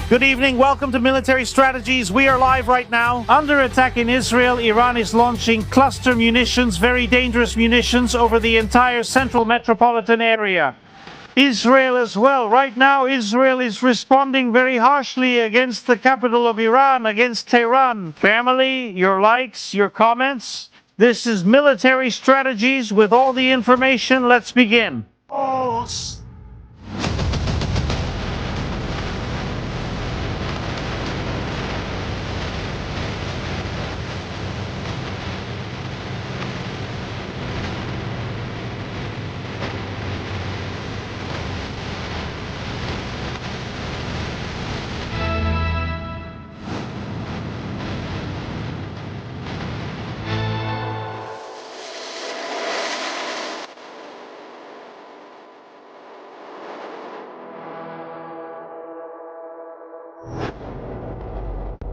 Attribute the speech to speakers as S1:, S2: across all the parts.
S1: Good evening, welcome to Military Strategies. We are live right now. Under attack in Israel, Iran is launching cluster munitions, very dangerous munitions, over the entire central metropolitan area. Israel as well. Right now, Israel is responding very harshly against the capital of Iran, against Tehran. Family, your likes, your comments. This is Military Strategies with all the information. Let's begin.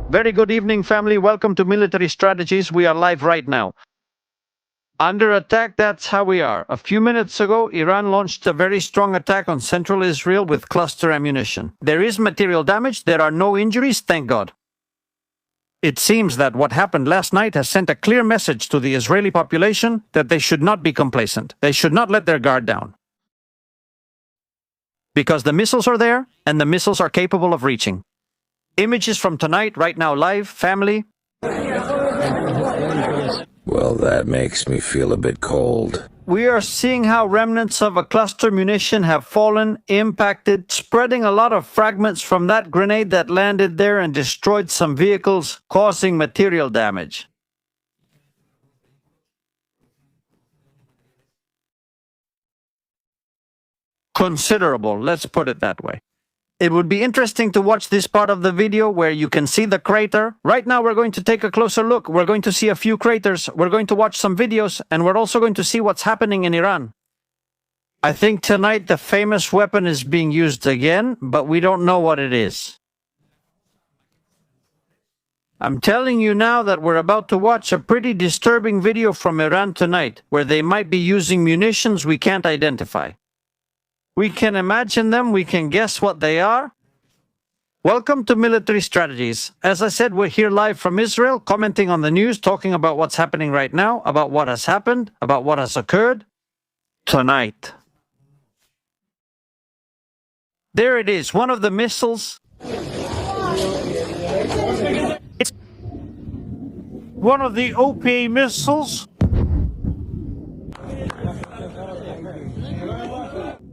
S1: Very good evening, family. Welcome to Military Strategies. We are live right now. Under attack, that's how we are. A few minutes ago, Iran launched a very strong attack on central Israel with cluster ammunition. There is material damage. There are no injuries, thank God. It seems that what happened last night has sent a clear message to the Israeli population that they should not be complacent. They should not let their guard down. Because the missiles are there, and the missiles are capable of reaching. Images from tonight, right now live, family.
S2: Well, that makes me feel a bit cold.
S1: We are seeing how remnants of a cluster munition have fallen, impacted, spreading a lot of fragments from that grenade that landed there and destroyed some vehicles, causing material damage. Considerable, let's put it that way. It would be interesting to watch this part of the video where you can see the crater. Right now we're going to take a closer look. We're going to see a few craters. We're going to watch some videos, and we're also going to see what's happening in Iran. I think tonight the famous weapon is being used again, but we don't know what it is. I'm telling you now that we're about to watch a pretty disturbing video from Iran tonight, where they might be using munitions we can't identify. We can imagine them, we can guess what they are. Welcome to Military Strategies. As I said, we're here live from Israel, commenting on the news, talking about what's happening right now, about what has happened, about what has occurred tonight. There it is, one of the missiles. It's one of the OPA missiles.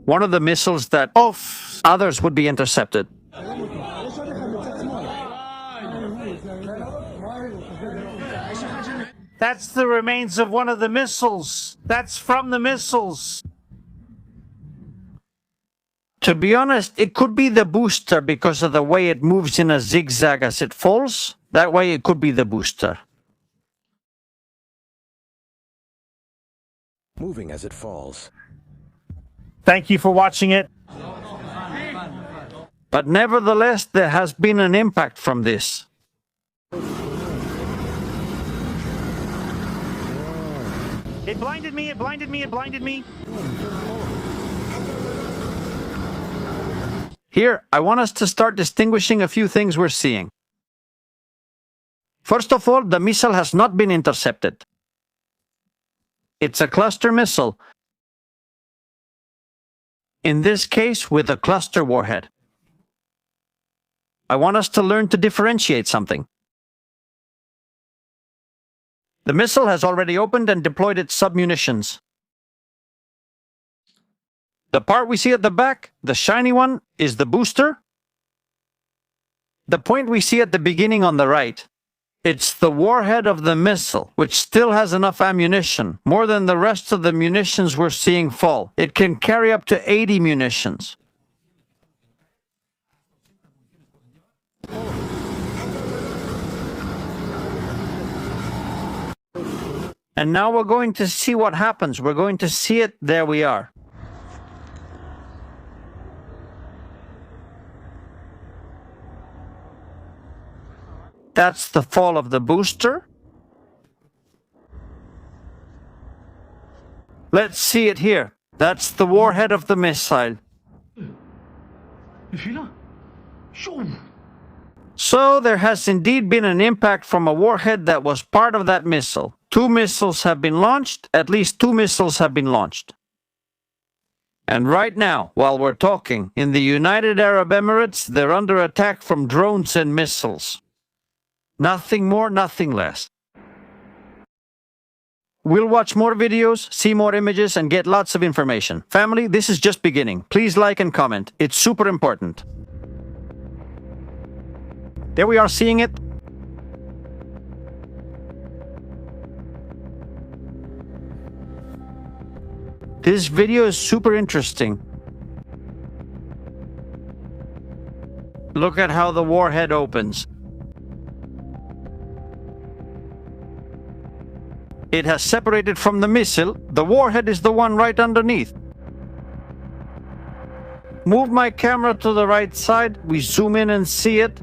S1: One of the missiles that others would be intercepted. That's the remains of one of the missiles. That's from the missiles. To be honest, it could be the booster because of the way it moves in a zigzag as it falls. That way it could be the booster.
S2: Moving as it falls.
S1: Thank you for watching it. But nevertheless, there has been an impact from this. It blinded me, it blinded me, it blinded me. Here, I want us to start distinguishing a few things we're seeing. First of all, the missile has not been intercepted. It's a cluster missile. In this case, with a cluster warhead. I want us to learn to differentiate something. The missile has already opened and deployed its submunitions. The part we see at the back, the shiny one, is the booster. The point we see at the beginning on the right, it's the warhead of the missile, which still has enough ammunition, more than the rest of the munitions we're seeing fall. It can carry up to 80 munitions. And now we're going to see what happens. We're going to see it. There we are. That's the fall of the booster. Let's see it here. That's the warhead of the missile.
S3: So there has indeed been an impact from a warhead that was part of that missile. 2 missiles have been launched, at least 2 missiles have been launched. And right now, while we're talking, in the United Arab Emirates, they're under attack from drones and missiles. Nothing more, nothing less. We'll watch more videos, see more images, and get lots of information. Family, this is just beginning. Please like and comment. It's super important. There we are seeing it. This video is super interesting. Look at how the warhead opens. It has separated from the missile. The warhead is the one right underneath. Move my camera to the right side. We zoom in and see it.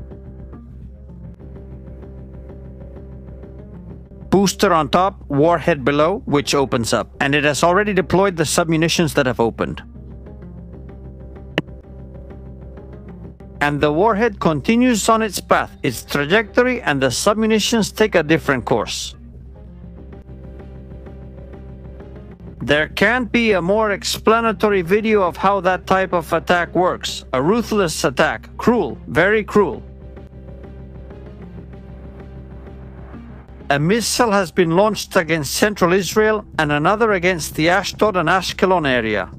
S3: Booster on top, warhead below, which opens up. And it has already deployed the submunitions that have opened. And the warhead continues on its path, its trajectory, and the submunitions take a different course. There can't be a more explanatory video of how that type of attack works. A ruthless attack. Cruel, very cruel. A missile has been launched against central Israel and another against the Ashdod and Ashkelon area.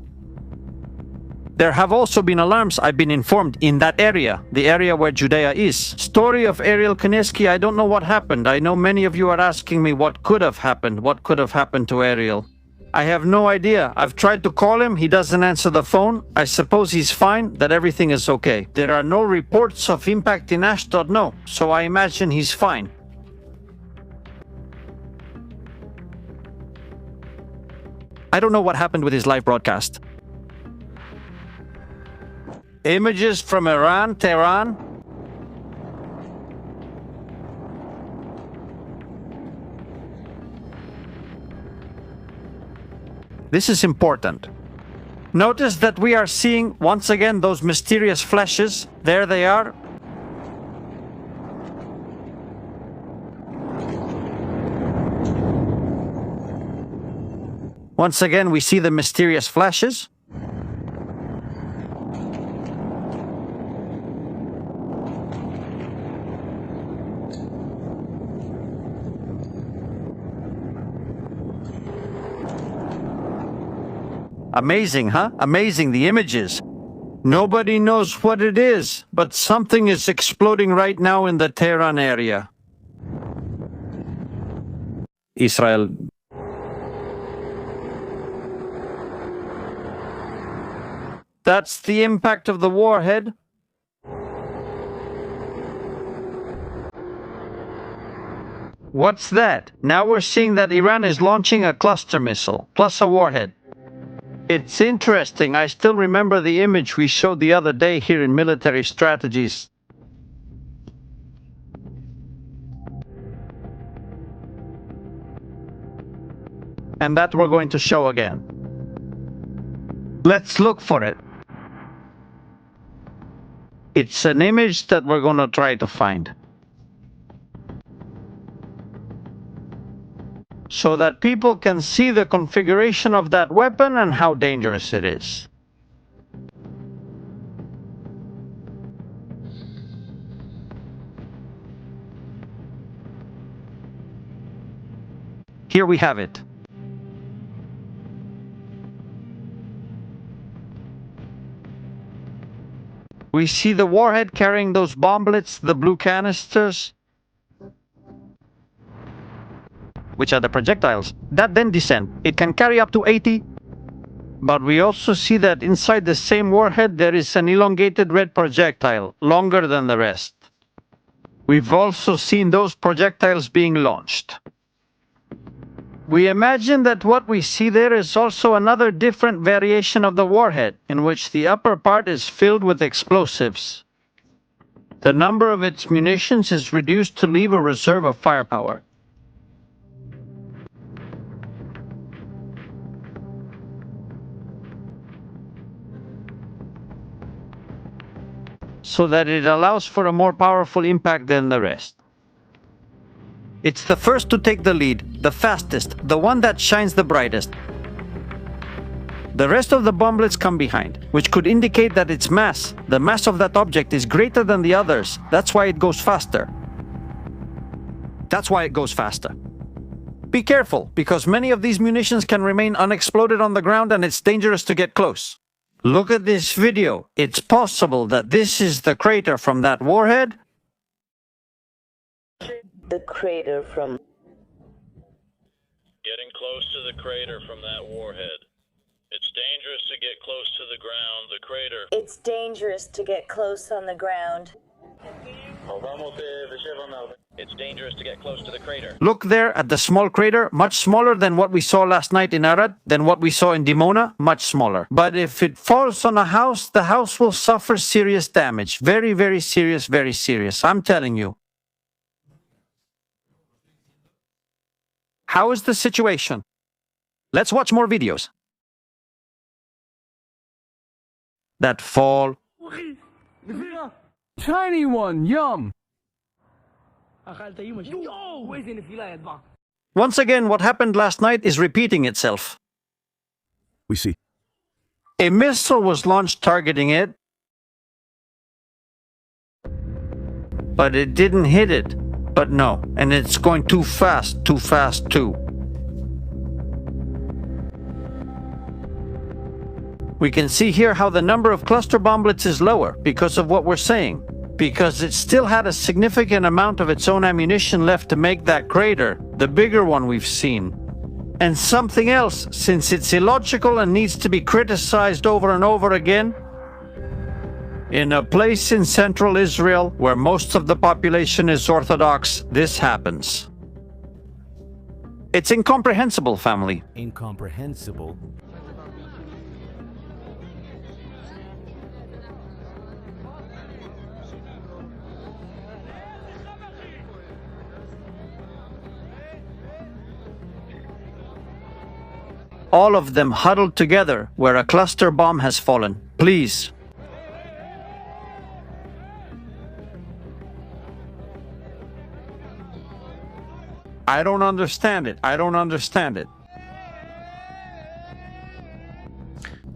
S3: There have also been alarms, I've been informed, in that area, the area where Judea is. Story of Ariel Kineski, I don't know what happened. I know many of you are asking me what could have happened. What could have happened to Ariel? I have no idea. I've tried to call him. He doesn't answer the phone. I suppose he's fine, that everything is okay. There are no reports of impact in Ashdod, no. So I imagine he's fine. I don't know what happened with his live broadcast. Images from Iran, Tehran. This is important. Notice that we are seeing once again those mysterious flashes. There they are. Once again, we see the mysterious flashes. Amazing, huh? Amazing, the images. Nobody knows what it is, but something is exploding right now in the Tehran area. Israel. That's the impact of the warhead. What's that? Now we're seeing that Iran is launching a cluster missile, plus a warhead. It's interesting. I still remember the image we showed the other day here in Military Strategies. And that we're going to show again. Let's look for it. It's an image that we're going to try to find. So that people can see the configuration of that weapon and how dangerous it is. Here we have it. We see the warhead carrying those bomblets, the blue canisters, which are the projectiles, that then descend. It can carry up to 80. But we also see that inside the same warhead there is an elongated red projectile, longer than the rest. We've also seen those projectiles being launched. We imagine that what we see there is also another different variation of the warhead, in which the upper part is filled with explosives. The number of its munitions is reduced to leave a reserve of firepower. so that it allows for a more powerful impact than the rest. It's the first to take the lead, the fastest, the one that shines the brightest. The rest of the bomblets come behind, which could indicate that its mass, the mass of that object, is greater than the others. That's why it goes faster. Be careful, because many of these munitions can remain unexploded on the ground and it's dangerous to get close. Look at this video. It's possible that this is the crater from that warhead.
S4: The crater from...
S5: Getting close to the crater from that warhead. It's dangerous to get close to the ground. The crater.
S4: It's dangerous to get close on the ground.
S5: It's dangerous to get close to the crater.
S3: Look there at the small crater, much smaller than what we saw last night in Arad, than what we saw in Dimona, much smaller. But if it falls on a house, the house will suffer serious damage. Very, very serious, very serious. I'm telling you. How is the situation? Let's watch more videos. That fall.
S6: Tiny one, yum.
S3: Once again, what happened last night is repeating itself.
S7: We see.
S3: A missile was launched targeting it, but it didn't hit it. But no, and it's going too fast too. We can see here how the number of cluster bomblets is lower because of what we're saying. Because it still had a significant amount of its own ammunition left to make that crater, the bigger one we've seen. And something else, since it's illogical and needs to be criticized over and over again, in a place in central Israel where most of the population is Orthodox, this happens. It's incomprehensible, family.
S7: Incomprehensible.
S3: All of them huddled together where a cluster bomb has fallen. Please. I don't understand it.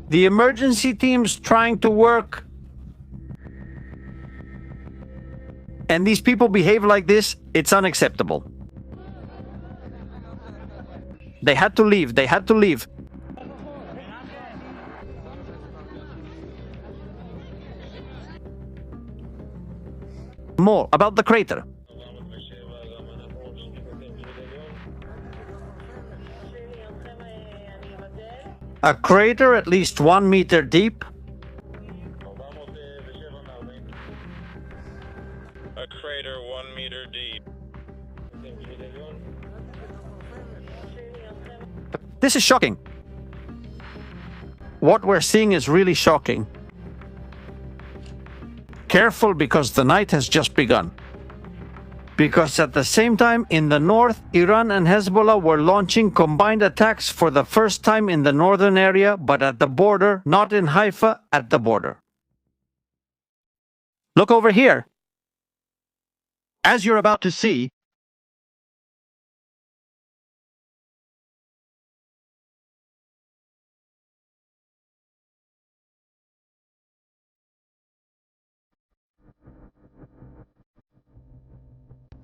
S3: The emergency team's trying to work, and these people behave like this. It's unacceptable. They had to leave. More about the crater. A crater at least 1 meter deep.
S5: A crater 1 meter deep.
S3: This is shocking. What we're seeing is really shocking. Careful, because the night has just begun. Because at the same time, in the north, Iran and Hezbollah were launching combined attacks for the first time in the northern area, but at the border, not in Haifa, at the border. Look over here. As you're about to see,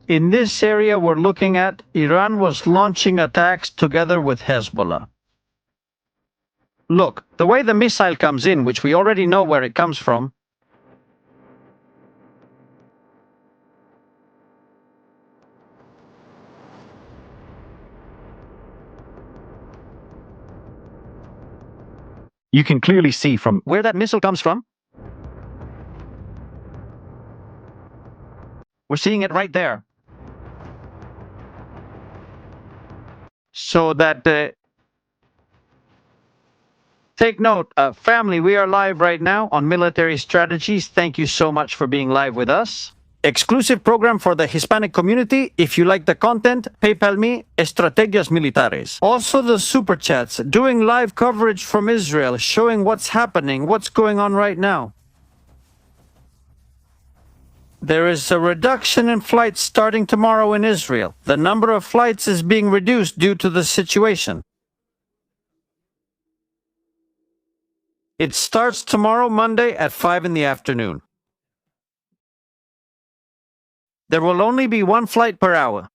S3: in this area we're looking at, Iran was launching attacks together with Hezbollah. Look, the way the missile comes in, which we already know where it comes from, you can clearly see from where that missile comes from. We're seeing it right there. So that, take note, family, we are live right now on Military Strategies. Thank you so much for being live with us. Exclusive program for the Hispanic community. If you like the content, PayPal me, Estrategias Militares. Also the Super Chats, doing live coverage from Israel, showing what's happening, what's going on right now. There is a reduction in flights starting tomorrow in Israel. The number of flights is being reduced due to the situation. It starts tomorrow, Monday, at 5 in the afternoon. There will only be one flight per hour.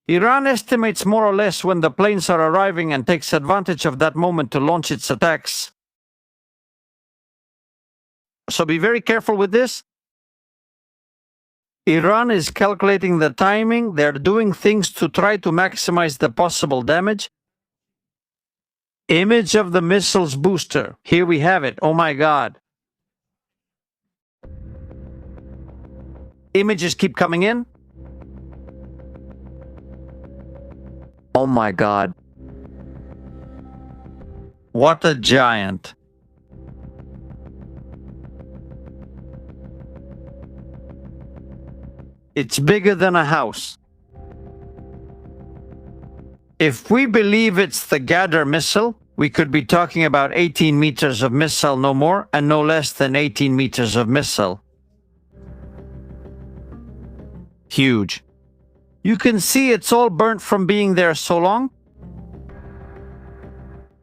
S3: Iran estimates more or less when the planes are arriving and takes advantage of that moment to launch its attacks. So be very careful with this. Iran is calculating the timing. They're doing things to try to maximize the possible damage. Image of the missile's booster. Here we have it. Oh my God. Images keep coming in. Oh my God. What a giant. It's bigger than a house. If we believe it's the Ghadar missile, we could be talking about 18 meters of missile, no more, and no less than 18 meters of missile. Huge. You can see it's all burnt from being there so long.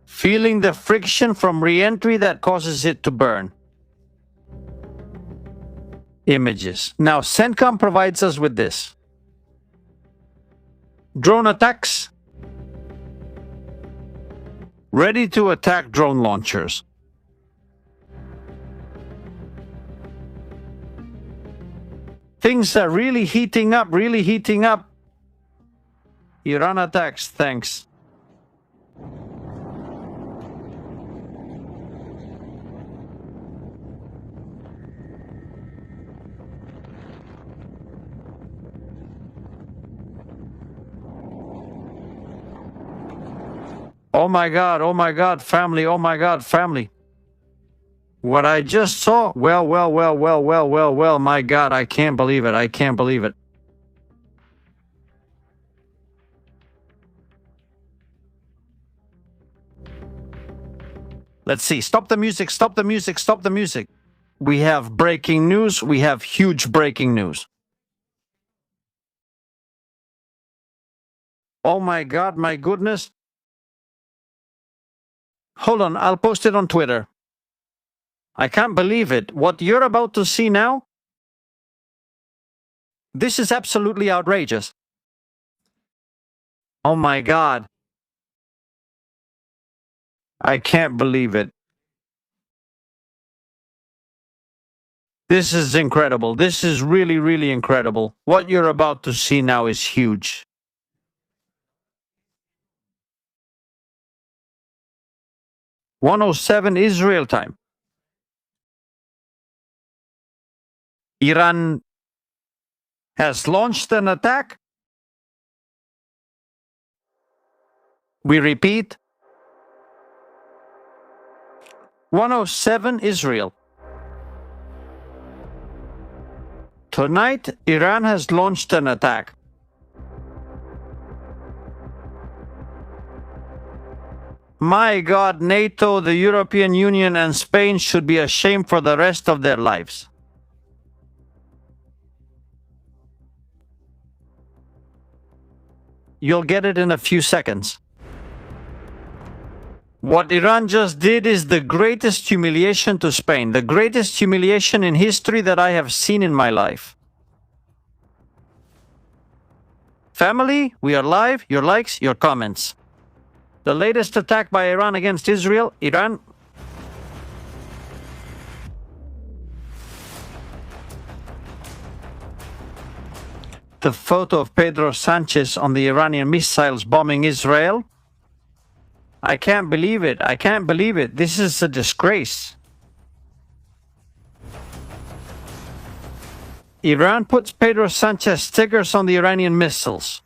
S3: Feeling the friction from re-entry that causes it to burn. Images. Now, CENTCOM provides us with this. Drone attacks. Ready to attack drone launchers. Things are really heating up, really heating up. Iran attacks, thanks. Oh my God, family, oh my God, family. What I just saw, well, my God, I can't believe it, I can't believe it. Let's see, stop the music, stop the music, stop the music. We have breaking news, we have huge breaking news. Oh my God, my goodness. Hold on, I'll post it on Twitter. I can't believe it. What you're about to see now? This is absolutely outrageous. Oh my God. I can't believe it. This is incredible. This is really, really incredible. What you're about to see now is huge. (1:07 Israel time). Iran has launched an attack. We repeat. 1:07 Israel. Tonight, Iran has launched an attack. My God, NATO, the European Union, and Spain should be ashamed for the rest of their lives. You'll get it in a few seconds. What Iran just did is the greatest humiliation to Spain, the greatest humiliation in history that I have seen in my life. Family, we are live. Your likes, your comments. The latest attack by Iran against Israel, Iran. The photo of Pedro Sánchez on the Iranian missiles bombing Israel. I can't believe it. I can't believe it. This is a disgrace. Iran puts Pedro Sánchez stickers on the Iranian missiles.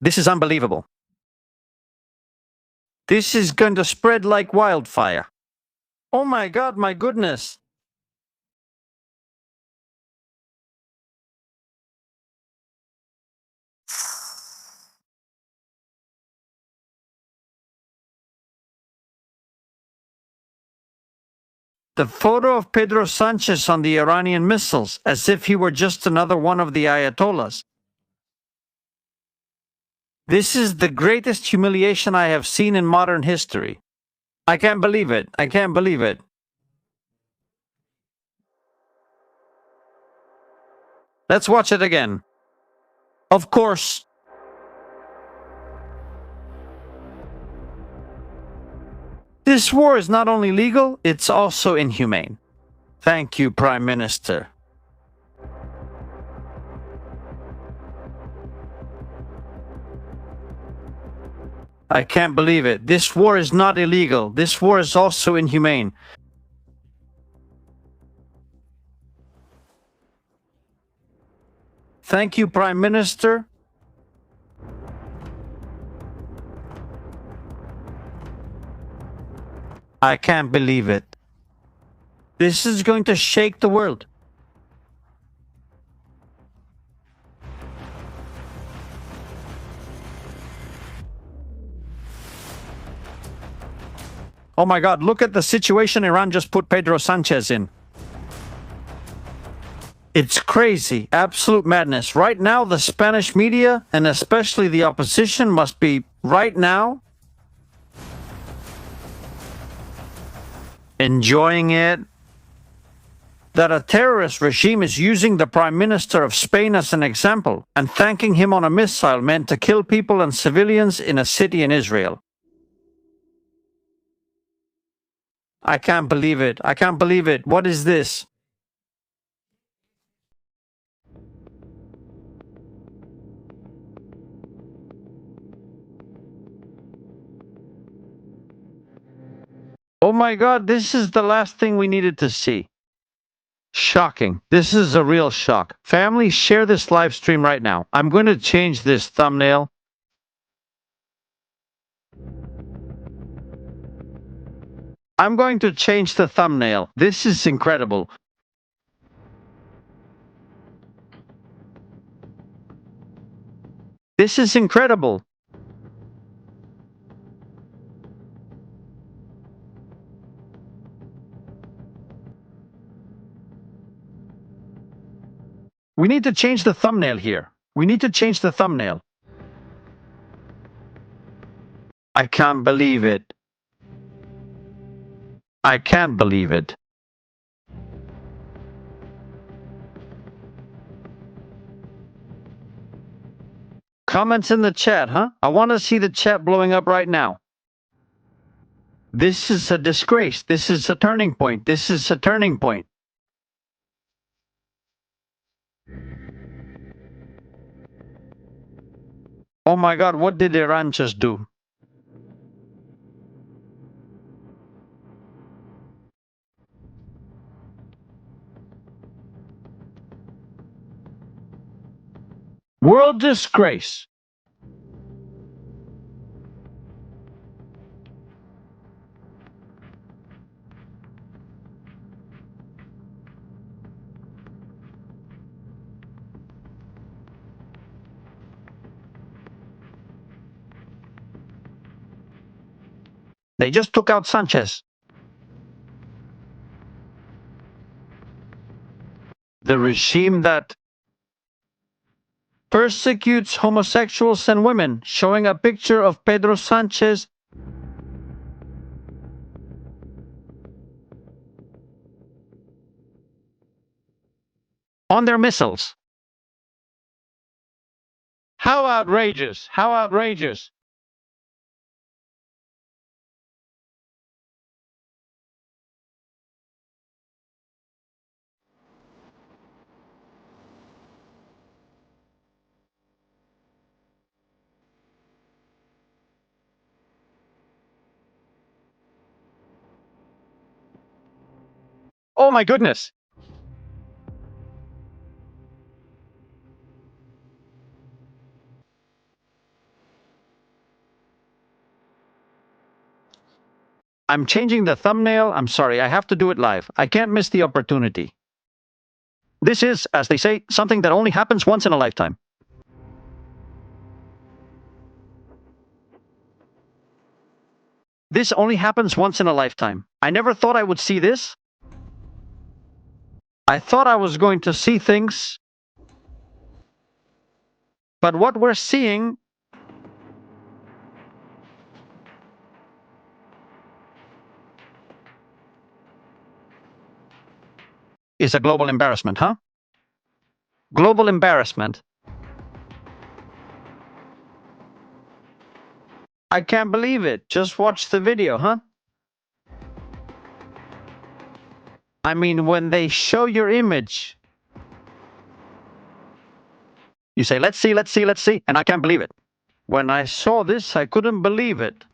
S3: This is unbelievable. This is going to spread like wildfire. Oh my God, my goodness. The photo of Pedro Sánchez on the Iranian missiles, as if he were just another one of the Ayatollahs. This is the greatest humiliation I have seen in modern history. I can't believe it. I can't believe it. Let's watch it again. Of course. This war is not only legal, it's also inhumane. Thank you, Prime Minister. I can't believe it. This war is not illegal. This war is also inhumane. Thank you, Prime Minister. I can't believe it. This is going to shake the world. Oh my God, look at the situation Iran just put Pedro Sánchez in. It's crazy, absolute madness. Right now, the Spanish media, and especially the opposition, must be, right now, enjoying it. That a terrorist regime is using the Prime Minister of Spain as an example and thanking him on a missile meant to kill people and civilians in a city in Israel. I can't believe it. I can't believe it. What is this? Oh my God, this is the last thing we needed to see. Shocking. This is a real shock. Family, share this live stream right now. I'm going to change this thumbnail. I'm going to change the thumbnail. This is incredible. This is incredible. We need to change the thumbnail here. We need to change the thumbnail. I can't believe it. I can't believe it. Comments in the chat, huh? I want to see the chat blowing up right now. This is a disgrace. This is a turning point. This is a turning point. Oh my God, what did Iran just do? World disgrace. They just took out Sanchez. The regime that persecutes homosexuals and women, showing a picture of Pedro Sánchez on their missiles. How outrageous! How outrageous! Oh my goodness! I'm changing the thumbnail. I'm sorry, I have to do it live. I can't miss the opportunity. This is, as they say, something that only happens once in a lifetime. This only happens once in a lifetime. I never thought I would see this. I thought I was going to see things, but what we're seeing is a global embarrassment, huh? Global embarrassment. I can't believe it. Just watch the video, huh? I mean, when they show your image, you say, let's see, let's see, let's see, and I can't believe it. When I saw this, I couldn't believe it.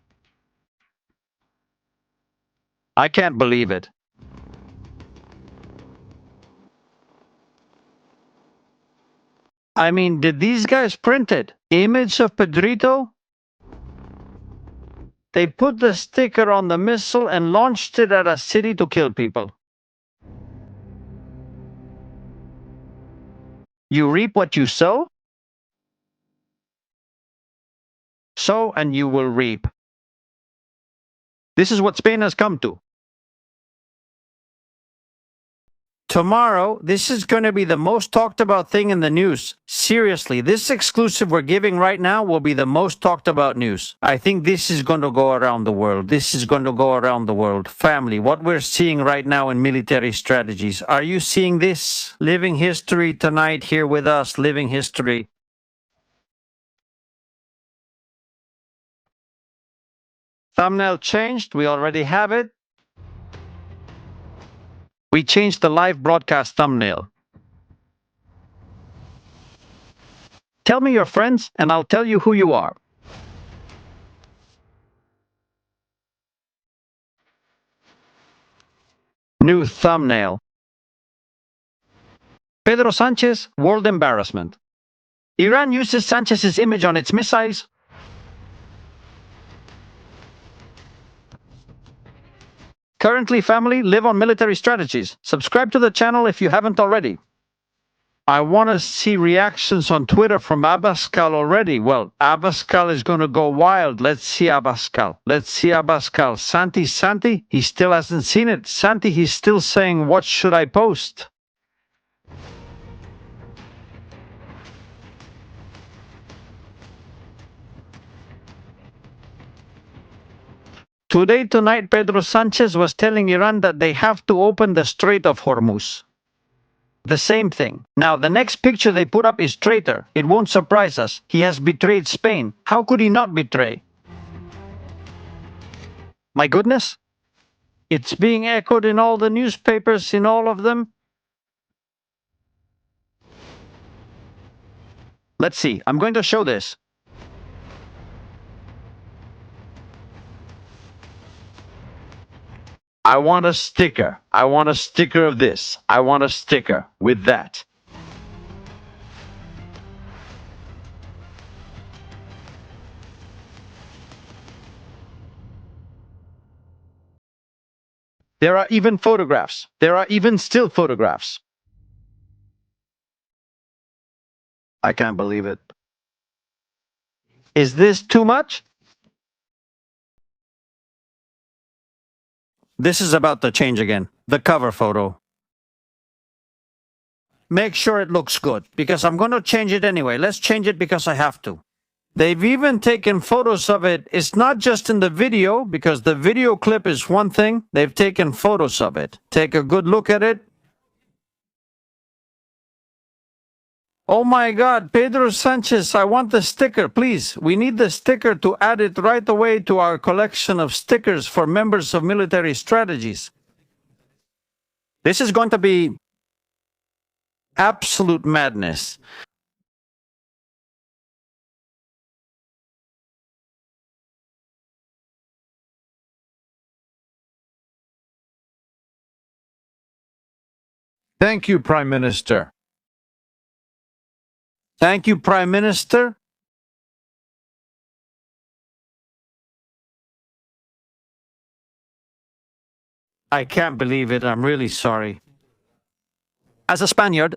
S3: I can't believe it. I mean, did these guys print it? Image of Pedrito? They put the sticker on the missile and launched it at a city to kill people. You reap what you sow? Sow and you will reap. This is what Spain has come to. Tomorrow, this is going to be the most talked about thing in the news. Seriously, this exclusive we're giving right now will be the most talked about news. I think this is going to go around the world. This is going to go around the world. Family, what we're seeing right now in military strategies. Are you seeing this? Living history tonight here with us, living history. Thumbnail changed. We already have it. We changed the live broadcast thumbnail. Tell me your friends, and I'll tell you who you are. New thumbnail. Pedro Sánchez, world embarrassment. Iran uses Sanchez's image on its missiles. Currently, family, live on military strategies. Subscribe to the channel if you haven't already. I want to see reactions on Twitter from Abascal already. Well, Abascal is going to go wild. Let's see Abascal. Let's see Abascal. Santi, he still hasn't seen it. Santi, he's still saying, what should I post? Tonight, Pedro Sánchez was telling Iran that they have to open the Strait of Hormuz. The same thing. Now, the next picture they put up is traitor. It won't surprise us. He has betrayed Spain. How could he not betray? My goodness. It's being echoed in all the newspapers, in all of them. Let's see. I'm going to show this. I want a sticker. I want a sticker of this. I want a sticker with that. There are even photographs. There are even still photographs. I can't believe it. Is this too much? This is about to change again. The cover photo. Make sure it looks good, because I'm going to change it anyway. Let's change it because I have to. They've even taken photos of it. It's not just in the video, because the video clip is one thing. They've taken photos of it. Take a good look at it. Oh my God, Pedro Sánchez, I want the sticker, please. We need the sticker to add it right away to our collection of stickers for members of military strategies. This is going to be absolute madness.
S6: Thank you, Prime Minister.
S3: Thank you, Prime Minister. I can't believe it. I'm really sorry. As a Spaniard,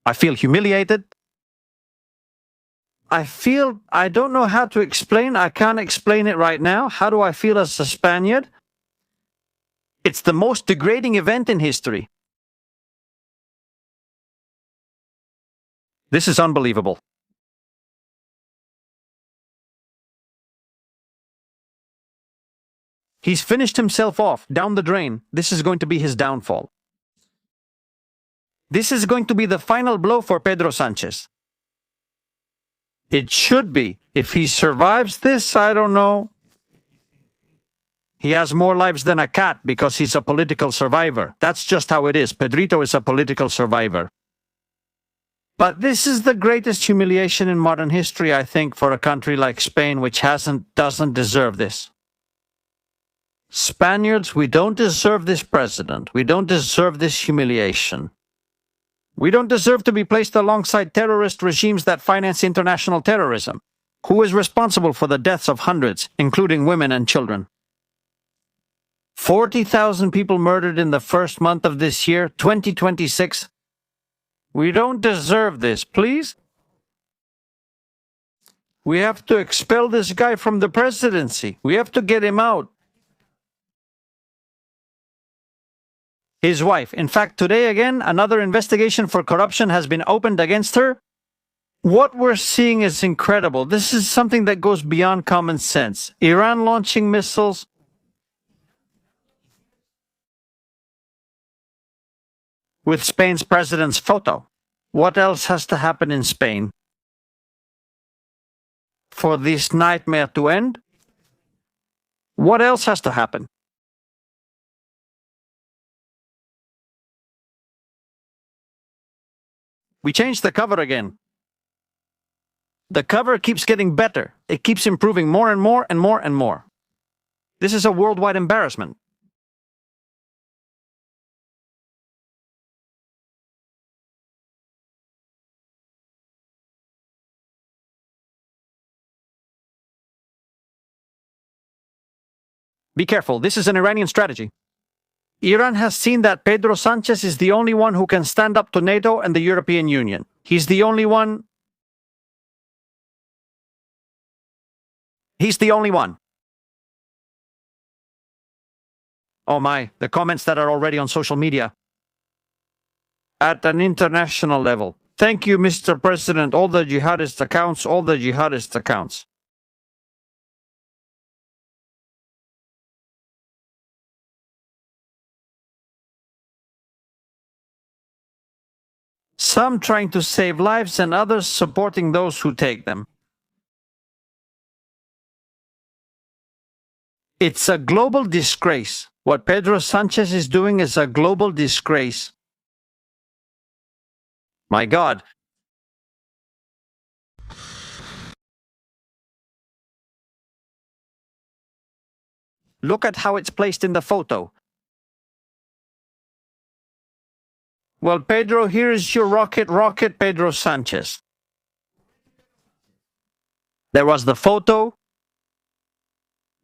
S3: I feel humiliated. I don't know how to explain. I can't explain it right now. How do I feel as a Spaniard? It's the most degrading event in history. This is unbelievable. He's finished himself off, down the drain. This is going to be his downfall. This is going to be the final blow for Pedro Sánchez. It should be. If he survives this, I don't know. He has more lives than a cat because he's a political survivor. That's just how it is. Pedrito is a political survivor. But this is the greatest humiliation in modern history, I think, for a country like Spain, which doesn't deserve this. Spaniards, we don't deserve this president. We don't deserve this humiliation. We don't deserve to be placed alongside terrorist regimes that finance international terrorism. Who is responsible for the deaths of hundreds, including women and children? 40,000 people murdered in the first month of this year, 2026. We don't deserve this, please. We have to expel this guy from the presidency. We have to get him out. His wife. In fact, today again, another investigation for corruption has been opened against her. What we're seeing is incredible. This is something that goes beyond common sense. Iran launching missiles. With Spain's president's photo. What else has to happen in Spain for this nightmare to end? What else has to happen? We changed the cover again. The cover keeps getting better. It keeps improving more and more and more and more. This is a worldwide embarrassment. Be careful, this is an Iranian strategy. Iran has seen that Pedro Sánchez is the only one who can stand up to NATO and the European Union. He's the only one. He's the only one. Oh my, the comments that are already on social media. At an international level. Thank you, Mr. President. All the jihadist accounts, all the jihadist accounts. Some trying to save lives and others supporting those who take them. It's a global disgrace. What Pedro Sánchez is doing is a global disgrace. My God. Look at how it's placed in the photo. Well, Pedro, here is your rocket, Pedro Sánchez. There was the photo.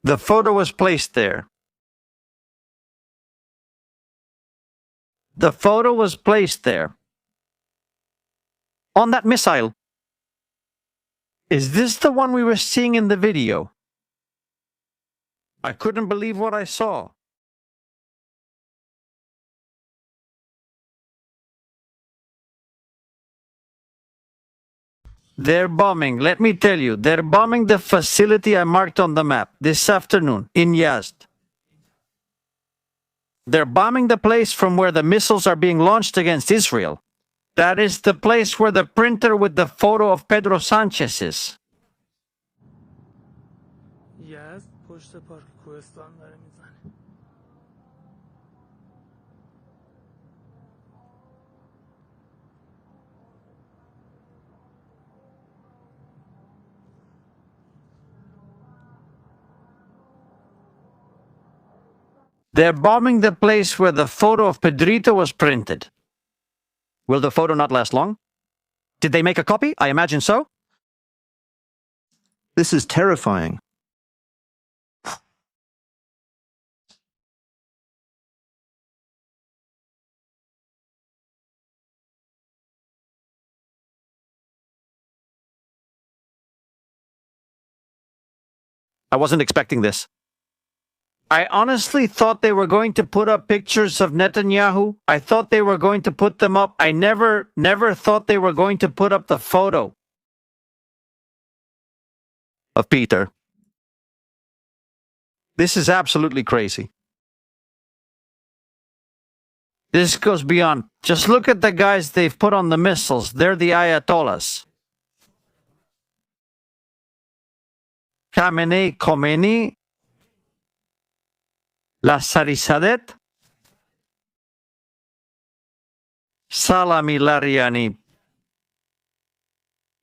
S3: The photo was placed there. The photo was placed there. On that missile. Is this the one we were seeing in the video? I couldn't believe what I saw. They're bombing, let me tell you, they're bombing the facility I marked on the map this afternoon in Yazd. They're bombing the place from where the missiles are being launched against Israel. That is the place where the printer with the photo of Pedro Sánchez is.
S8: Yazd پشت پارک کوهستان داره میزنه.
S3: They're bombing the place where the photo of Pedrito was printed. Will the photo not last long? Did they make a copy? I imagine so.
S9: This is terrifying.
S3: I wasn't expecting this. I honestly thought they were going to put up pictures of Netanyahu. I thought they were going to put them up. I never thought they were going to put up the photo of Peter. This is absolutely crazy. This goes beyond. Just look at the guys they've put on the missiles. They're the Ayatollahs. Khomeini, Lassarisadet, Salami Lariani.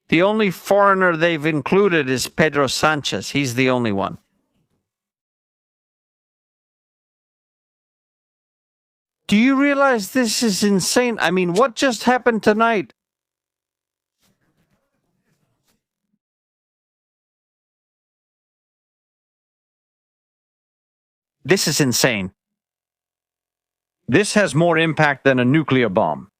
S3: The only foreigner they've included is Pedro Sánchez. He's the only one. Do you realize this is insane? I mean, what just happened tonight? This is insane. This has more impact than a nuclear bomb.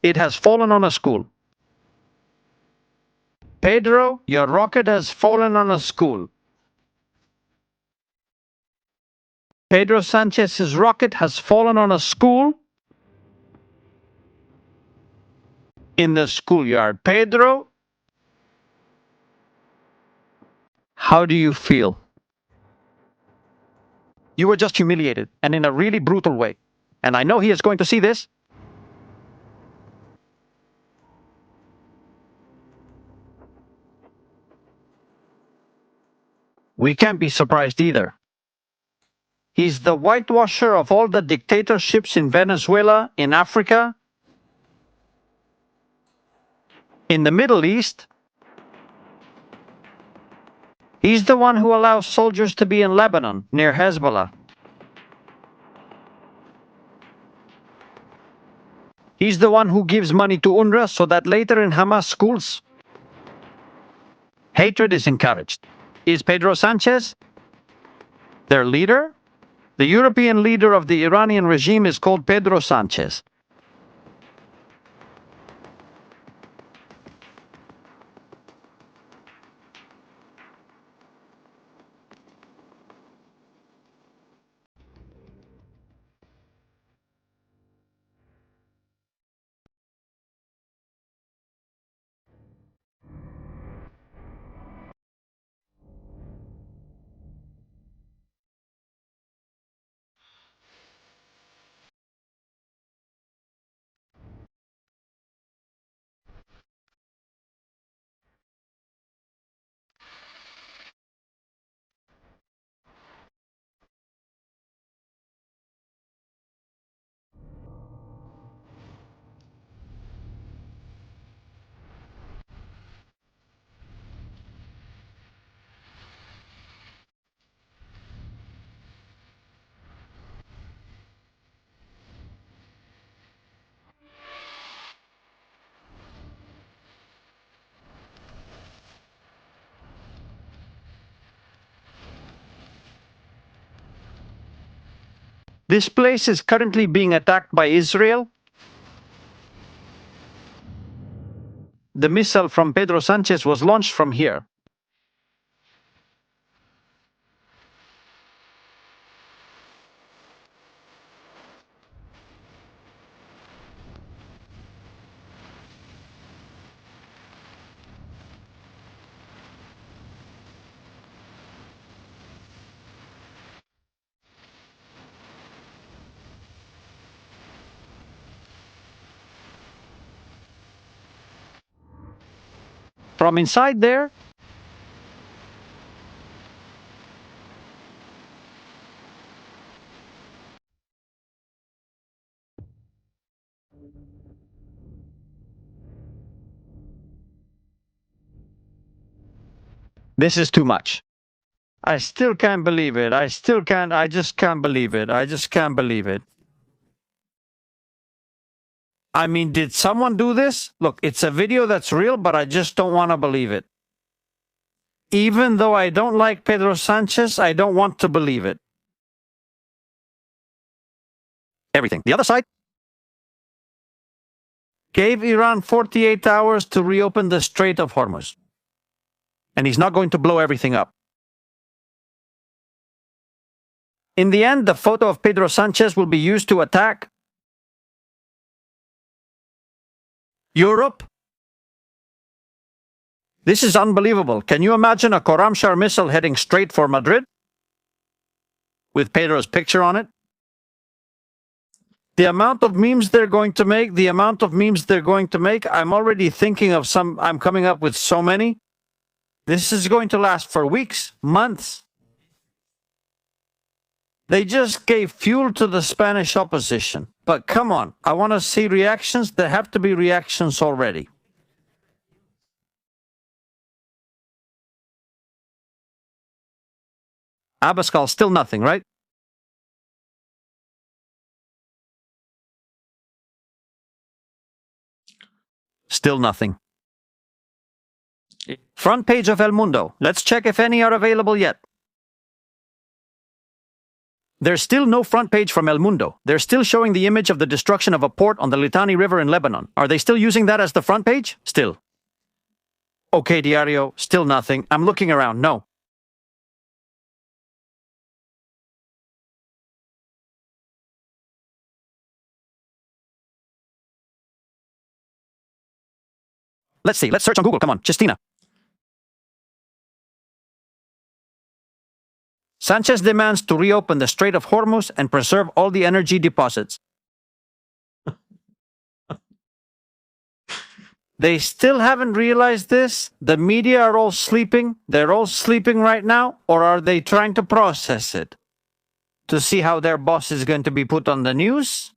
S3: It has fallen on a school. Pedro, your rocket has fallen on a school. Pedro Sanchez's rocket has fallen on a school in the schoolyard. Pedro, how do you feel? You were just humiliated, and in a really brutal way. And I know he is going to see this. We can't be surprised either. He's the whitewasher of all the dictatorships in Venezuela, in Africa, in the Middle East. He's the one who allows soldiers to be in Lebanon, near Hezbollah. He's the one who gives money to UNRWA so that later in Hamas schools, hatred is encouraged. Is Pedro Sánchez their leader? The European leader of the Iranian regime is called Pedro Sánchez. This place is currently being attacked by Israel. The missile from Pedro Sánchez was launched from here. From inside there, this is too much. I still can't believe it. I just can't believe it. I just can't believe it. I mean, did someone do this? Look, it's a video that's real, but I just don't want to believe it. Even though I don't like Pedro Sánchez, I don't want to believe it. everything. The other side gave Iran 48 hours to reopen the Strait of Hormuz. And he's not going to blow everything up. In the end, the photo of Pedro Sánchez will be used to attack Europe. This is unbelievable. Can you imagine a Khorramshahr missile heading straight for Madrid? With Pedro's picture on it? The amount of memes they're going to make, I'm already thinking of some, I'm coming up with so many. This is going to last for weeks, months. They just gave fuel to the Spanish opposition. But come on, I want to see reactions. There have to be reactions already. Abascal, still nothing, right? Still nothing. Front page of El Mundo. Let's check if any are available yet. There's still no front page from El Mundo. They're still showing the image of the destruction of a port on the Litani River in Lebanon. Are they still using that as the front page? Still. Okay, Diario, still nothing. I'm looking around. No. Let's see. Let's search on Google. Come on, Chistina. Sanchez demands to reopen the Strait of Hormuz and preserve all the energy deposits. They still haven't realized this? The media are all sleeping? They're all sleeping right now? Or are they trying to process it? To see how their boss is going to be put on the news?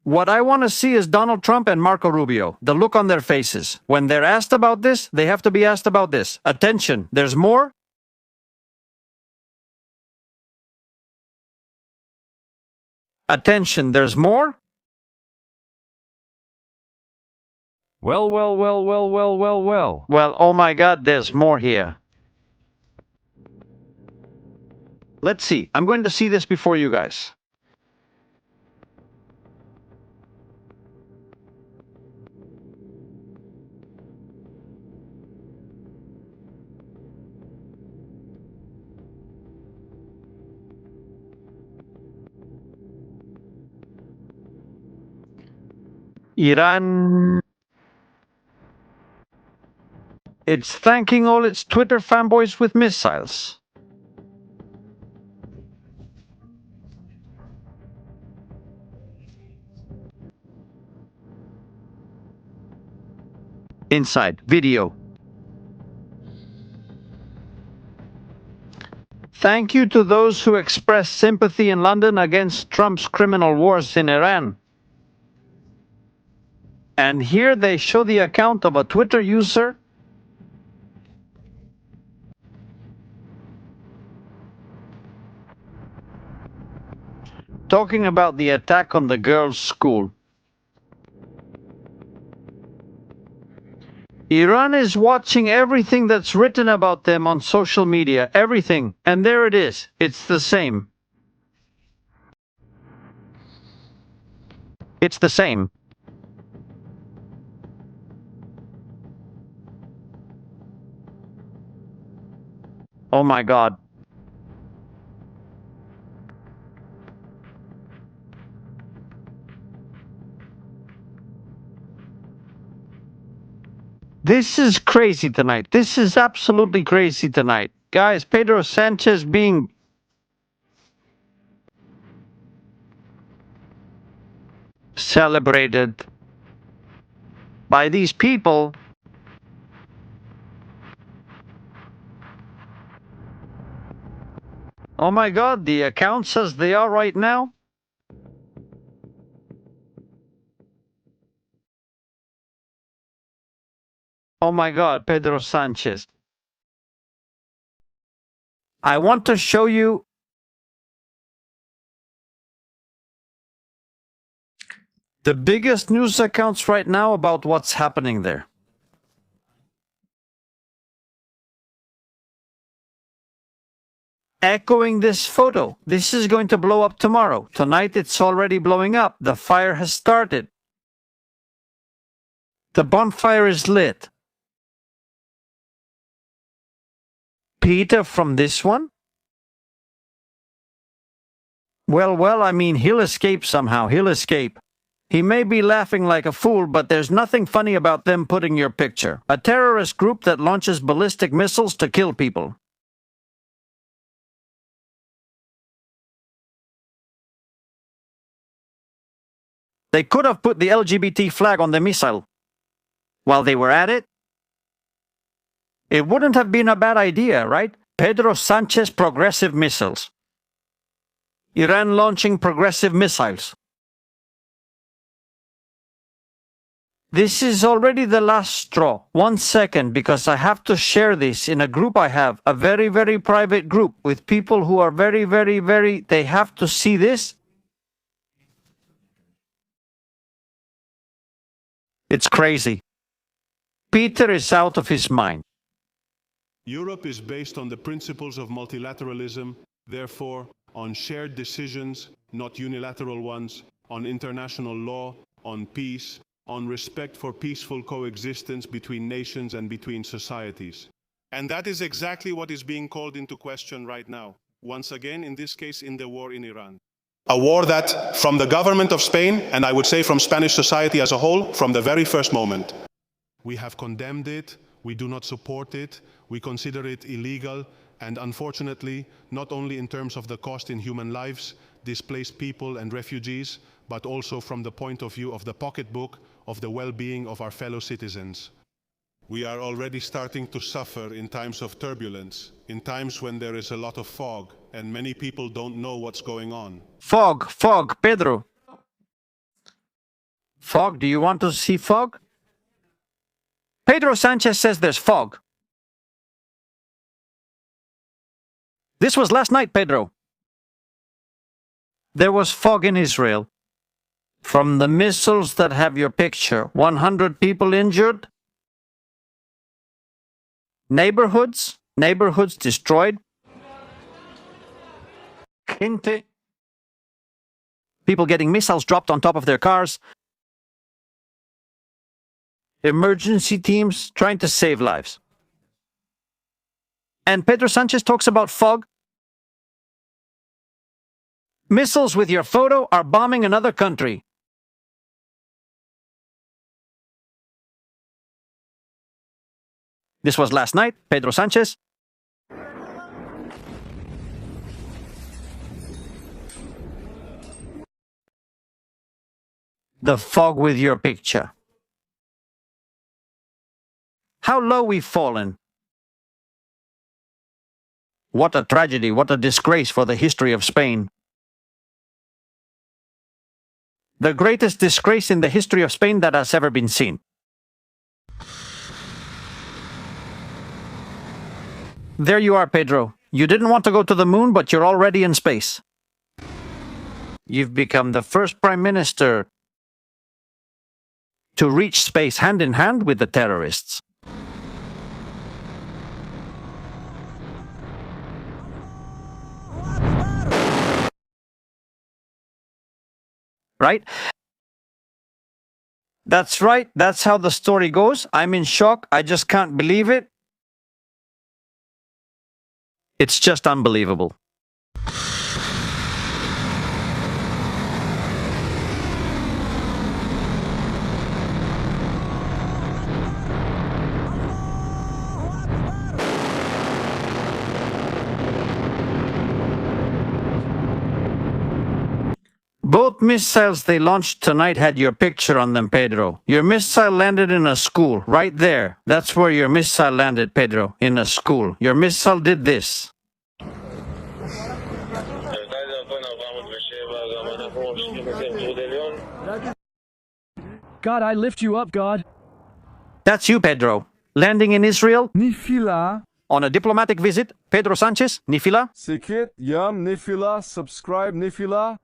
S3: What I want to see is Donald Trump and Marco Rubio, the look on their faces. When they're asked about this, they have to be asked about this. Attention, there's more. Attention, there's more.
S6: Well.
S3: Well, oh my God, there's more here. Let's see. I'm going to see this before you guys. Iran. It's thanking all its Twitter fanboys with missiles. Inside video. Thank you to those who expressed sympathy in London against Trump's criminal wars in Iran. And here they show the account of a Twitter user talking about the attack on the girls' school. Iran is watching everything that's written about them on social media, everything. And there it is. It's the same. It's the same. Oh my God. This is crazy tonight. This is absolutely crazy tonight. Guys, Pedro Sánchez being celebrated by these people. Oh my God, the account says they are right now. Oh my God, Pedro Sánchez. I want to show you the biggest news accounts right now about what's happening there. echoing this photo. This is going to blow up tomorrow. Tonight it's already blowing up. The fire has started. The bonfire is lit. Peter from this one? Well, I mean, he'll escape somehow. He'll escape. He may be laughing like a fool, but there's nothing funny about them putting your picture. A terrorist group that launches ballistic missiles to kill people. They could have put the LGBT flag on the missile. While they were at it, it wouldn't have been a bad idea, right? Pedro Sánchez progressive missiles. Iran launching progressive missiles. This is already the last straw. 1 second, because I have to share this in a group I have, a very, very private group with people who are very, very, very, they have to see this. It's crazy. Peter is out of his mind.
S9: Europe is based on the principles of multilateralism, therefore, on shared decisions, not unilateral ones, on international law, on peace, on respect for peaceful coexistence between nations and between societies. And that is exactly what is being called into question right now. Once again, in this case, in the war in Iran. A war that, from the government of Spain, and I would say from Spanish society as a whole, from the very first moment, we have condemned it, we do not support it, we consider it illegal, and unfortunately, not only in terms of the cost in human lives, displaced people and refugees, but also from the point of view of the pocketbook of the well-being of our fellow citizens. We are already starting to suffer in times of turbulence, in times when there is a lot of fog, and many people don't know what's going on.
S3: Fog, Pedro. Fog, do you want to see fog? Pedro Sánchez says there's fog. This was last night, Pedro. There was fog in Israel. From the missiles that have your picture, 100 people injured. Neighborhoods destroyed. Gente. People getting missiles dropped on top of their cars. Emergency teams trying to save lives. And Pedro Sánchez talks about fog. Missiles with your photo are bombing another country. This was last night, Pedro Sánchez. The fog with your picture. How low we've fallen. What a tragedy, what a disgrace for the history of Spain. The greatest disgrace in the history of Spain that has ever been seen. There you are, Pedro. You didn't want to go to the moon, but you're already in space. You've become the first prime minister to reach space hand in hand with the terrorists. Right? That's right. That's how the story goes. I'm in shock. I just can't believe it. It's just unbelievable. Both missiles they launched tonight had your picture on them, Pedro. Your missile landed in a school, right there. That's where your missile landed, Pedro, in a school. Your missile did this.
S6: God, I lift you up, God.
S3: That's you, Pedro. Landing in Israel
S10: Nifila.
S3: on a diplomatic visit. Pedro Sánchez, Nifila.
S10: Sikit, Yam, Nifila, subscribe, Nifila.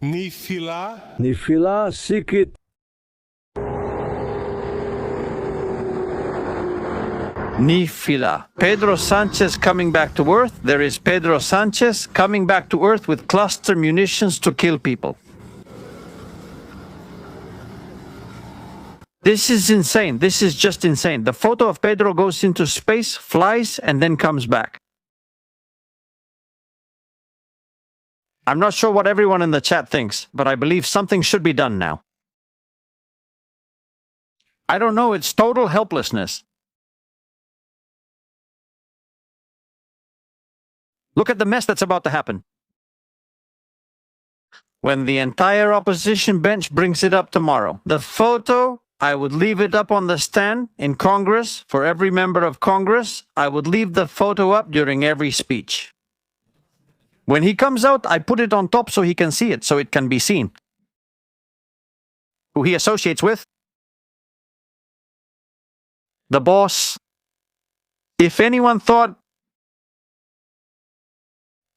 S9: Nifila.
S10: Nifila, Sikit.
S3: Nifila. Pedro Sánchez coming back to Earth. There is Pedro Sánchez coming back to Earth with cluster munitions to kill people. This is insane. This is just insane. The photo of Pedro goes into space, flies, and then comes back. I'm not sure what everyone in the chat thinks, but I believe something should be done now. I don't know, it's total helplessness. Look at the mess that's about to happen. When the entire opposition bench brings it up tomorrow, the photo, I would leave it up on the stand in Congress for every member of Congress. I would leave the photo up during every speech. When he comes out, I put it on top so he can see it, so it can be seen. Who he associates with? The boss. If anyone thought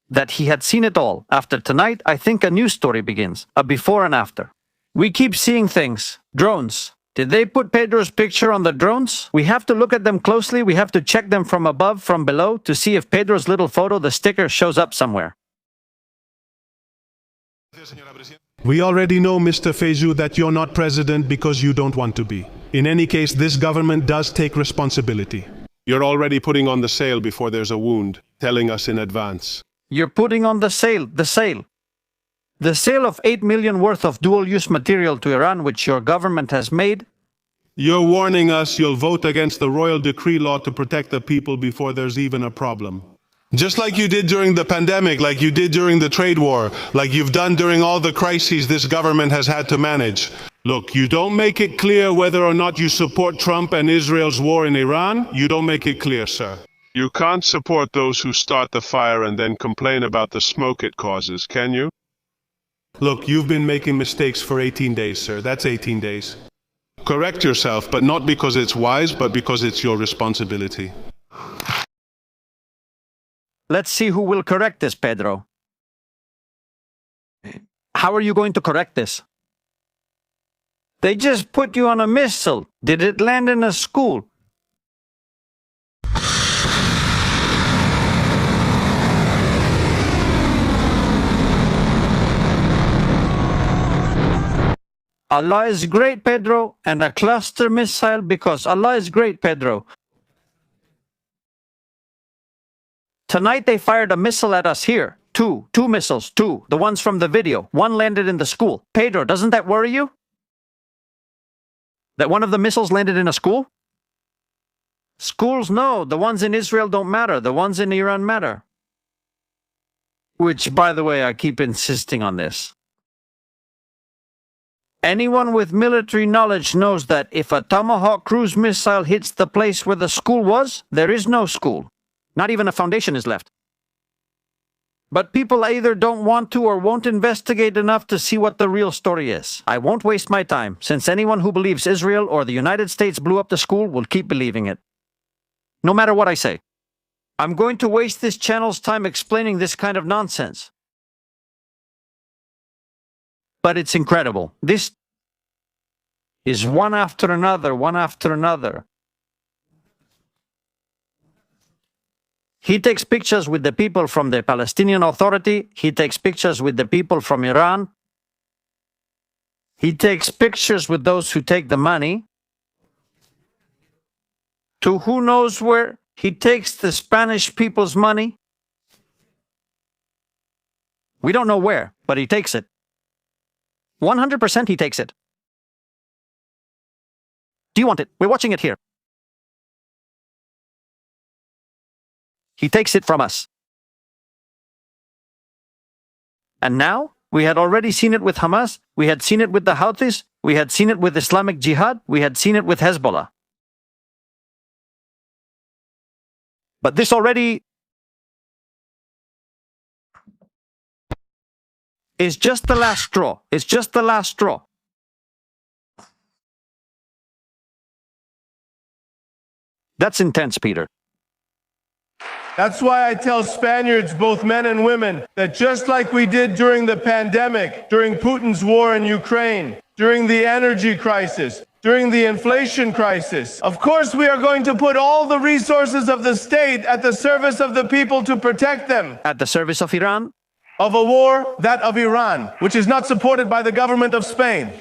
S3: that he had seen it all, after tonight, I think a new story begins, a before and after. We keep seeing things. Drones. Did they put Pedro's picture on the drones? We have to look at them closely. We have to check them from above, from below, to see if Pedro's little photo, the sticker, shows up somewhere.
S9: We already know, Mr. Fezou, that you're not president because you don't want to be. In any case, this government does take responsibility. You're already putting on the sail before there's a wound, telling us in advance.
S3: You're putting on the sail. The sale of 8 million worth of dual-use material to Iran, which your government has made.
S9: You're warning us you'll vote against the royal decree law to protect the people before there's even a problem. Just like you did during the pandemic, like you did during the trade war, like you've done during all the crises this government has had to manage. Look, you don't make it clear whether or not you support Trump and Israel's war in Iran. You don't make it clear, sir. You can't support those who start the fire and then complain about the smoke it causes, can you? Look, you've been making mistakes for 18 days, sir. That's 18 days. Correct yourself, but not because it's wise, but because it's your responsibility.
S3: Let's see who will correct this, Pedro. How are you going to correct this? They just put you on a missile. Did it land in a school? Allah is great, Pedro, and a cluster missile because Allah is great, Pedro. Tonight they fired a missile at us here. Two missiles, the ones from the video. One landed in the school. Pedro, doesn't that worry you? That one of the missiles landed in a school? Schools, no. The ones in Israel don't matter. The ones in Iran matter. Which, by the way, I keep insisting on this. Anyone with military knowledge knows that if a Tomahawk cruise missile hits the place where the school was, there is no school. Not even a foundation is left. But people either don't want to or won't investigate enough to see what the real story is. I won't waste my time, since anyone who believes Israel or the United States blew up the school will keep believing it. No matter what I say. I'm going to waste this channel's time explaining this kind of nonsense. But it's incredible. This is one after another, one after another. He takes pictures with the people from the Palestinian Authority. He takes pictures with the people from Iran. He takes pictures with those who take the money. To who knows where? He takes the Spanish people's money. We don't know where, but he takes it. 100% he takes it. Do you want it? We're watching it here. He takes it from us. And now, we had already seen it with Hamas, we had seen it with the Houthis, we had seen it with Islamic Jihad, we had seen it with Hezbollah. But this already is just the last straw. It's just the last straw. That's intense, Peter.
S10: That's why I tell Spaniards, both men and women, that just like we did during the pandemic, during Putin's war in Ukraine, during the energy crisis, during the inflation crisis. Of course, we are going to put all the resources of the state at the service of the people to protect them.
S3: At the service of Iran?
S10: Of a war, that of Iran, which is not supported by the government of Spain.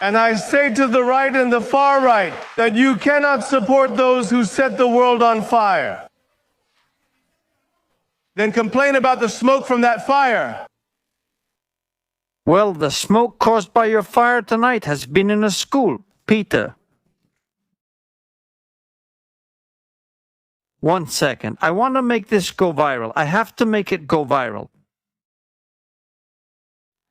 S10: And I say to the right and the far right that you cannot support those who set the world on fire. Then complain about the smoke from that fire.
S3: Well, the smoke caused by your fire tonight has been in a school, Peter. 1 second. I want to make this go viral. I have to make it go viral.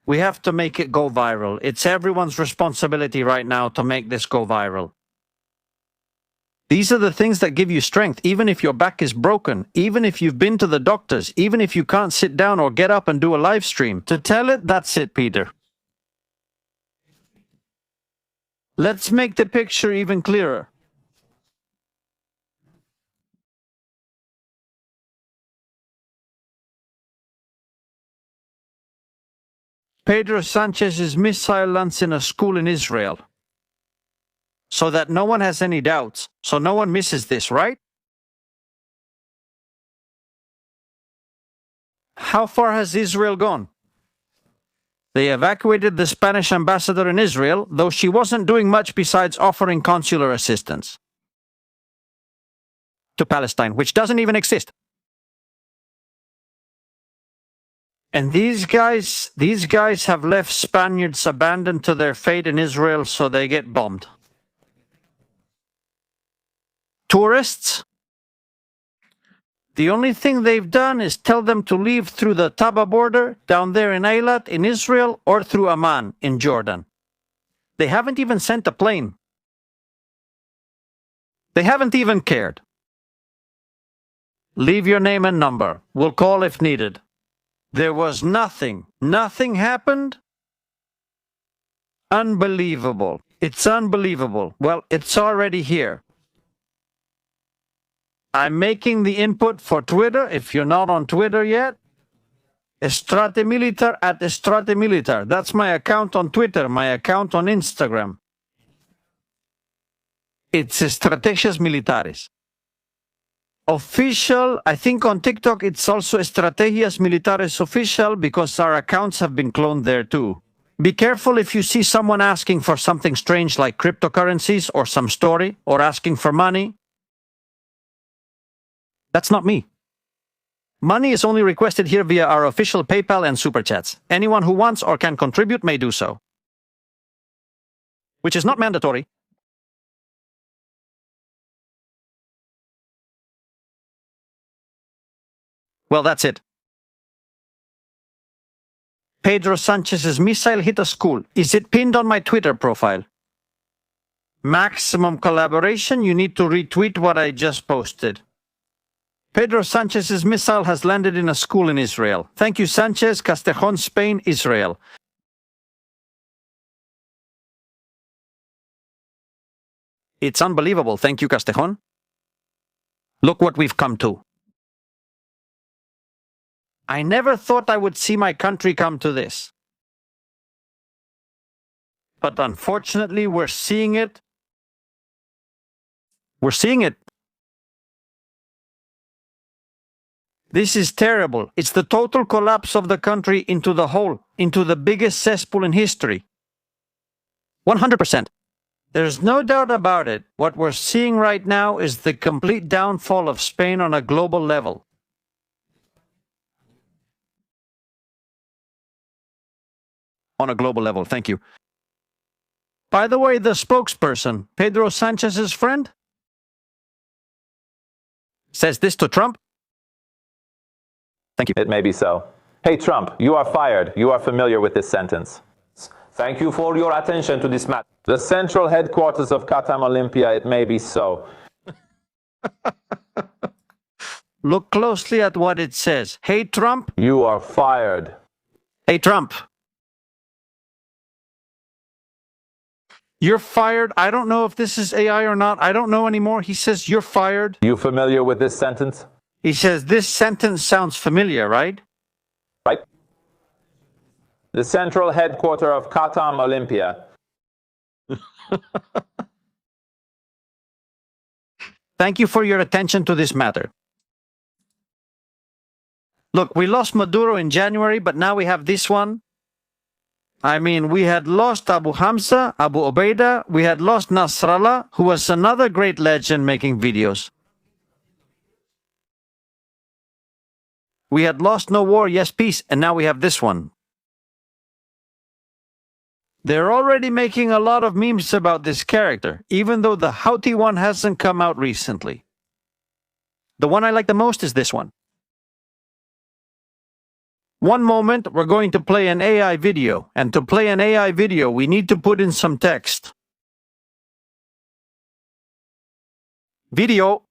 S3: We have to make it go viral. It's everyone's responsibility right now to make this go viral. These are the things that give you strength, even if your back is broken, even if you've been to the doctors, even if you can't sit down or get up and do a live stream. To tell it, that's it, Peter. Let's make the picture even clearer. Pedro Sanchez's missile lands in a school in Israel. So that no one has any doubts, so no one misses this, right? How far has Israel gone? They evacuated the Spanish ambassador in Israel, though she wasn't doing much besides offering consular assistance to Palestine, which doesn't even exist. And these guys have left Spaniards abandoned to their fate in Israel, so they get bombed. Tourists? The only thing they've done is tell them to leave through the Taba border down there in Eilat in Israel or through Amman in Jordan. They haven't even sent a plane. They haven't even cared. Leave your name and number. We'll call if needed. There was nothing. Nothing happened? Unbelievable. It's unbelievable. Well, it's already here. I'm making the input for Twitter, if you're not on Twitter yet. Estratemilitar at Estratemilitar. That's my account on Twitter, my account on Instagram. It's Estrategias Militares. Official, I think on TikTok it's also Estrategias Militares Official because our accounts have been cloned there too. Be careful if you see someone asking for something strange like cryptocurrencies or some story or asking for money. That's not me. Money is only requested here via our official PayPal and Super Chats. Anyone who wants or can contribute may do so. Which is not mandatory. Well, that's it. Pedro Sanchez's missile hit a school. Is it pinned on my Twitter profile? Maximum collaboration, you need to retweet what I just posted. Pedro Sanchez's missile has landed in a school in Israel. Thank you, Sanchez, Castellón, Spain, Israel. It's unbelievable. Thank you, Castellón. Look what we've come to. I never thought I would see my country come to this. But unfortunately, we're seeing it. We're seeing it. This is terrible. It's the total collapse of the country into the hole, into the biggest cesspool in history. 100%. There's no doubt about it. What we're seeing right now is the complete downfall of Spain on a global level. On a global level, thank you. By the way, the spokesperson, Pedro Sanchez's friend, says this to Trump. Thank you.
S11: It may be so. Hey, Trump, you are fired. You are familiar with this sentence. Thank you for your attention to this matter. The central headquarters of Qatar Olympia, it may be so.
S3: Look closely at what it says. Hey, Trump.
S11: You are fired.
S3: Hey, Trump. You're fired. I don't know if this is AI or not. I don't know anymore. He says you're fired.
S11: You familiar with this sentence?
S3: He says this sentence sounds familiar, right?
S11: Right. The central headquarters of Qatar Olympia.
S3: Thank you for your attention to this matter. Look, we lost Maduro in January, but now we have this one. I mean, we had lost Abu Hamza, Abu Ubaidah, we had lost Nasrallah, who was another great legend making videos. We had lost No War, Yes Peace, and now we have this one. They're already making a lot of memes about this character, even though the Houthi one hasn't come out recently. The one I like the most is this one. One moment, we're going to play an AI video, and to play an AI video, we need to put in some text. Video.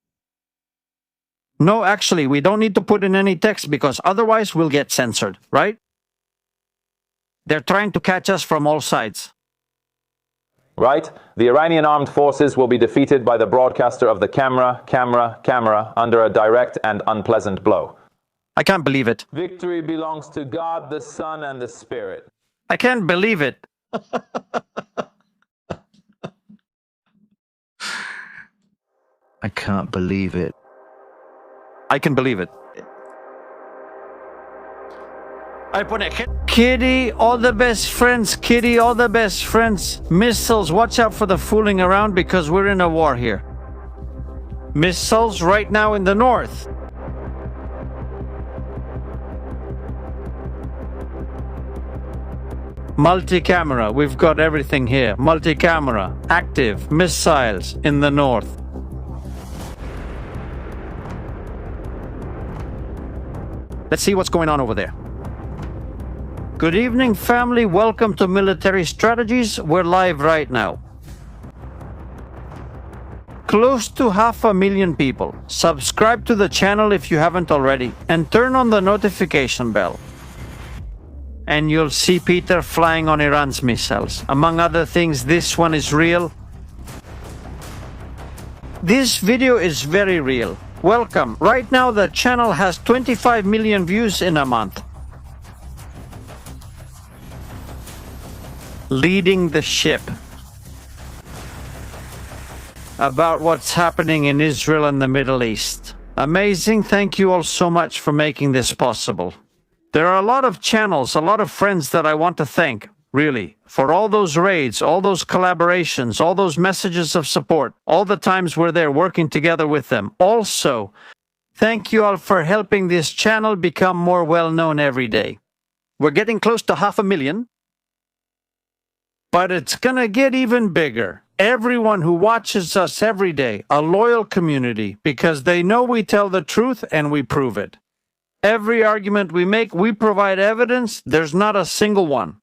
S3: No, actually, we don't need to put in any text because otherwise we'll get censored, right? They're trying to catch us from all sides.
S11: Right? The Iranian armed forces will be defeated by the broadcaster of the camera under a direct and unpleasant blow.
S3: I can't believe it.
S11: Victory belongs to God, the Son, and the Spirit.
S3: I can't believe it.
S12: I can't believe it.
S3: I can believe it. Kitty, all the best friends. Kitty, all the best friends. Missiles, watch out for the fooling around because we're in a war here. Missiles right now in the north. Multi-camera, we've got everything here. Multi-camera, active, missiles in the north. Let's see what's going on over there. Good evening, family. Welcome to Military Strategies. We're live right now. Close to 500,000 people. Subscribe to the channel if you haven't already, and turn on the notification bell. And you'll see Peter flying on Iran's missiles. Among other things, this one is real. This video is very real. Welcome. Right now the channel has 25 million views in a month. Leading the ship. About what's happening in Israel and the Middle East. Amazing. Thank you all so much for making this possible. There are a lot of channels, a lot of friends that I want to thank, really, for all those raids, all those collaborations, all those messages of support, all the times we're there working together with them. Also, thank you all for helping this channel become more well-known every day. We're getting close to 500,000, but it's gonna get even bigger. Everyone who watches us every day, a loyal community, because they know we tell the truth and we prove it. Every argument we make, we provide evidence. There's not a single one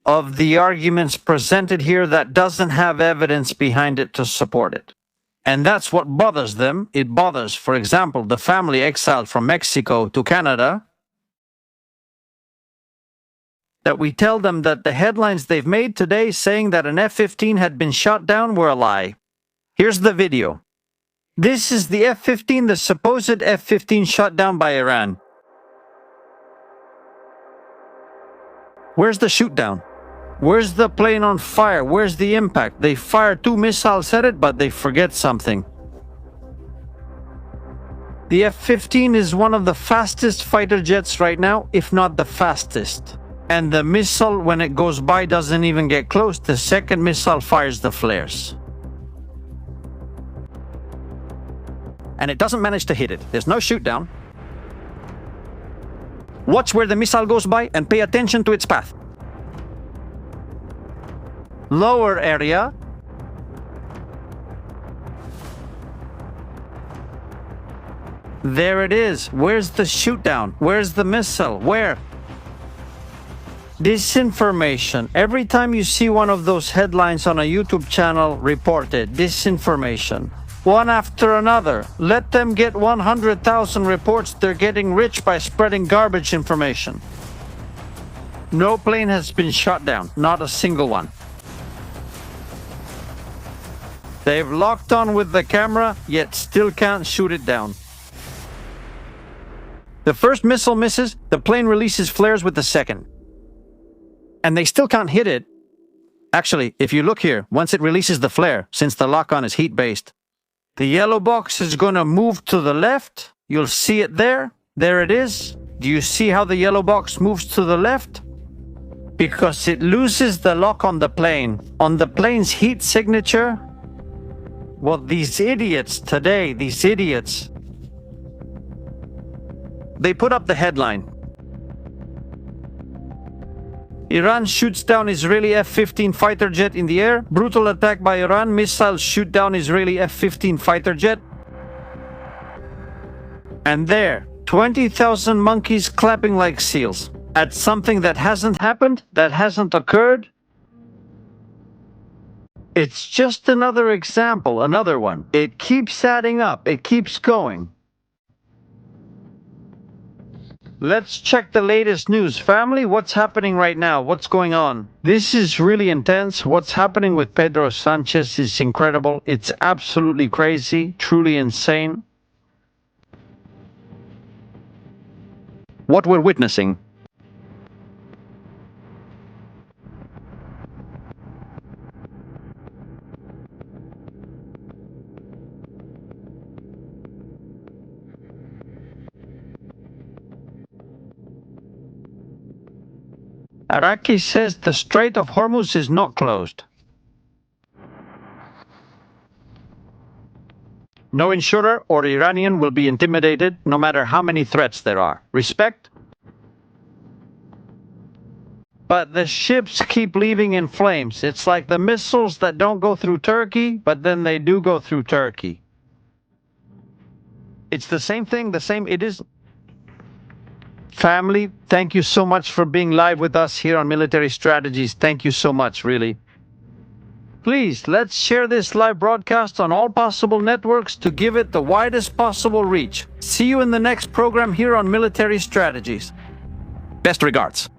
S3: of the arguments presented here that doesn't have evidence behind it to support it. And that's what bothers them. It bothers, for example, the family exiled from Mexico to Canada, that we tell them that the headlines they've made today saying that an F-15 had been shot down were a lie. Here's the video. This is the F-15, the supposed F-15 shot down by Iran. Where's the shoot down? Where's the plane on fire? Where's the impact? They fire 2 missiles at it, but they forget something. The F-15 is one of the fastest fighter jets right now, if not the fastest. And the missile, when it goes by, doesn't even get close. The second missile fires the flares. And it doesn't manage to hit it. There's no shoot down. Watch where the missile goes by and pay attention to its path. Lower area. There it is. Where's the shoot down? Where's the missile? Where? Disinformation. Every time you see one of those headlines on a YouTube channel, report it. Disinformation. One after another. Let them get 100,000 reports. They're getting rich by spreading garbage information. No plane has been shot down. Not a single one. They've locked on with the camera, yet still can't shoot it down. The first missile misses, the plane releases flares with the second. And they still can't hit it. Actually, if you look here, once it releases the flare, since the lock-on is heat-based, the yellow box is going to move to the left. You'll see it there. There it is. Do you see how the yellow box moves to the left? Because it loses the lock on the plane. On the plane's heat signature, well, these idiots today, these idiots, they put up the headline. Iran shoots down Israeli F-15 fighter jet in the air. Brutal attack by Iran. Missiles shoot down Israeli F-15 fighter jet. And there, 20,000 monkeys clapping like seals at something that hasn't happened, that hasn't occurred. It's just another example, another one. It keeps adding up. It keeps going. Let's check the latest news. Family, what's happening right now? What's going on? This is really intense. What's happening with Pedro Sánchez is incredible. It's absolutely crazy, truly insane. What we're witnessing. Iraqi says the Strait of Hormuz is not closed. No insurer or Iranian will be intimidated, no matter how many threats there are. Respect? But the ships keep leaving in flames. It's like the missiles that don't go through Turkey, but then they do go through Turkey. It's the same thing, it is. Family, thank you so much for being live with us here on Military Strategies. Thank you so much, really. Please, let's share this live broadcast on all possible networks to give it the widest possible reach. See you in the next program here on Military Strategies. Best regards.